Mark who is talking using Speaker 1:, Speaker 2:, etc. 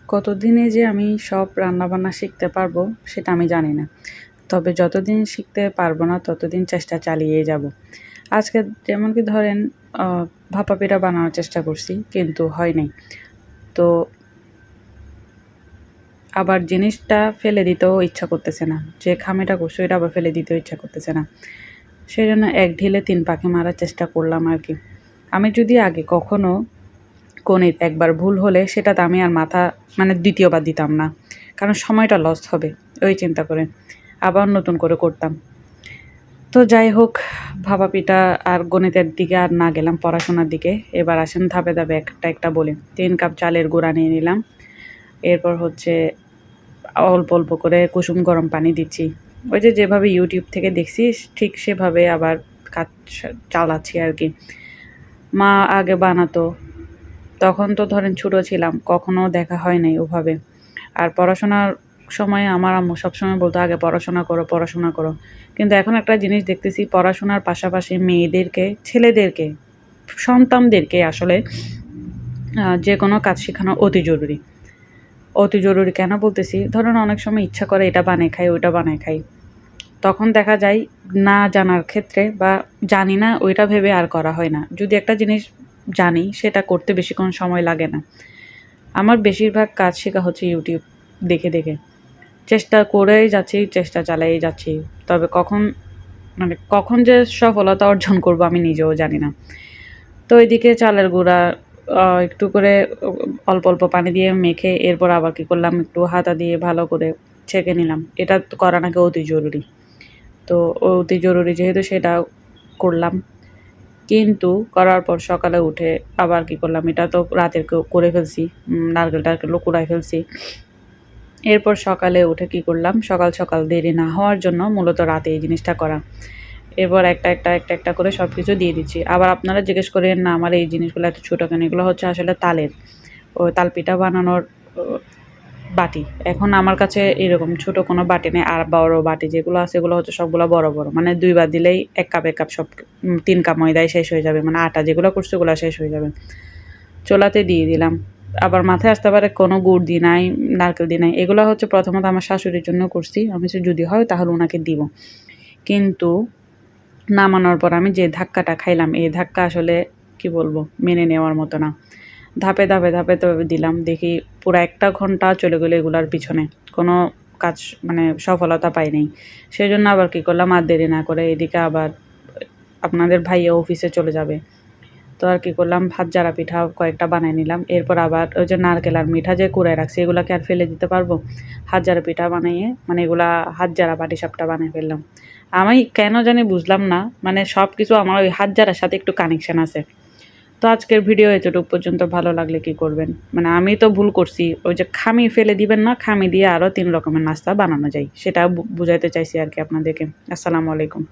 Speaker 1: কতদিনে যে আমি সব রান্নাবান্না শিখতে পারবো সেটা আমি জানি না। তবে যতদিন শিখতে পারবো না ততদিন চেষ্টা চালিয়েই যাব। আজকে যেমন কি ধরেন ভাপা পিঠা বানানোর চেষ্টা করছি কিন্তু হয় নাই। তো আবার জিনিসটা ফেলে দিতেও ইচ্ছা করতেছে না। যে খামিটা করছি ওইটা আবার ফেলে দিতেও ইচ্ছা করতেছে না। সেজন্য এক ঢিলে ৩ পাখি মারার চেষ্টা করলাম আরকি। আমি যদি আগে কখনো গণিত একবার ভুল হলে সেটাতে আমি আর মাথা মানে দ্বিতীয়বার দিতাম না। কারণ সময়টা লস্ট হবে ওই চিন্তা করে। আবার নতুন করে করতাম। তো যাই হোক ভাপা পিঠা আর গণিতের দিকে আর না গেলাম, পড়াশোনার দিকে। এবার আসেন ধাপে, ধাপে একটা, একটা বলি। ৩ কাপ চালের গুঁড়া নিয়ে নিলাম। এরপর হচ্ছে অল্প, অল্প করে কুসুম গরম পানি দিচ্ছি। ওই যে যেভাবে YouTube থেকে দেখছি ঠিক সেভাবে আবার কাজ চালাচ্ছি আরকি। মা আগে বানাতো। তখন তো ধরেন ছোট ছিলাম, কখনো দেখা হয় নাই ওভাবে। আর পড়াশোনার সময় আমার আম্মু সবসময় বলতো, "আগে পড়াশোনা করো, পড়াশোনা করো।" কিন্তু এখন একটা জিনিস দেখতেছি পড়াশোনার পাশাপাশি মেয়েদেরকে, ছেলেদেরকে, সন্তানদেরকে আসলে যেকোনো কাজ শেখানো অতি জরুরি। অতি জরুরি কেন বলতেছি? ধরুন অনেক সময় ইচ্ছা করে এটা বানায় খাই, ওইটা বানায় খাই। তখন দেখা যায় না জানার ক্ষেত্রে বা জানি না ওইটা ভেবে আর করা হয় না। যদি একটা জিনিস জানি সেটা করতে বেশিক্ষণ সময় লাগে না। আমার বেশিরভাগ কাজ শেখা হচ্ছে YouTube দেখে, দেখে। চেষ্টা করেই যাচ্ছি, চেষ্টা চালায়েই যাচ্ছি। তবে কখন যে সফলতা অর্জন করব আমি নিজেও জানি না। তো এদিকে চালের গুঁড়া একটু করে অল্প, অল্প পানি দিয়ে মেখে এরপর আবার কি করলাম একটু হাতা দিয়ে ভালো করে ছেঁকে নিলাম। এটা করা নাকি অতি জরুরি। তো অতি জরুরি যেহেতু সেটা করলাম। কিন্তু করার পর সকালে উঠে আবার কি করলাম, এটা তো রাতের করে ফেলছি। নারকেল-টারকেলও কুড়ায় ফেলছি। এরপর সকালে উঠে কি করলাম, সকাল, সকাল দেরি না হওয়ার জন্য মূলত রাতে এই জিনিসটা করা। এরপর একটা করে সবকিছু দিয়ে দিচ্ছি। আবার আপনারা জিজ্ঞেস করেন না আমার এই জিনিসগুলো এত ছোট কেন? এগুলো হচ্ছে আসলে তালের। তালপিঠা বানানোর ও বাটি। এখন আমার কাছে এরকম ছোট কোনো বাটি নেই। আর বড় বাটি যেগুলো আছে এগুলো হচ্ছে সবগুলা বড়, বড়। মানে ২ বার দিলেই ১ কাপ, ১ কাপ সব ৩ কাপ ময়দায় শেষ হয়ে যাবে। মানে আটা যেগুলো করছি ওগুলা শেষ হয়ে যাবে। চুলাতে দিয়ে দিলাম। আবার মাথায় আসতে পারে কোনো গুড় দিই নাই, নারকেল দিই নাই। এগুলা হচ্ছে প্রথমত আমার শাশুড়ির জন্য করছি। আমি যদি হয় তাহলে উনাকে দিব। কিন্তু নামানোর পর আমি যে ধাক্কাটা খাইলাম, এই ধাক্কা আসলে কি বলবো? মেনে নেওয়ার মতো না। ধাপে, ধাপে, ধাপে, ধাপে দিলাম। দেখি পুরা ১ টা ঘন্টা চলে গেলো এগুলার পিছনে। কোনো কাজ মানে সফলতা পাই নাই। সেজন্য আবার কি করলাম আর দেরি না করে এদিকে আবার আপনাদের ভাইয়া অফিসে চলে যাবে। তো আর কি করলাম ভাত জারা পিঠা কয়েকটা বানায় নিলাম। এরপর আবার ওই যে নারকেল আর মিঠা যে কুড়ায় রাখছি এগুলাকে আর ফেলে দিতে পারবো? হাত জারা পিঠা বানিয়ে মানে এগুলা হাত জারা পাটিসাপটা বানায় ফেললাম। আমি কেন জানি বুঝলাম না, মানে সবকিছু আমার ওই হাত জারার সাথে একটু কানেকশন আছে। তো আজকের ভিডিও এতটুকু পর্যন্ত। ভালো লাগলে কি করবেন? মানে আমি তো ভুল করছি। ওই যে খামি ফেলে দিবেন না, খামি দিয়ে আরও ৩ রকমের নাস্তা বানানো যায়। সেটা বুঝাইতে চাইছি আরকি আপনাদেরকে। আসসালামু আলাইকুম।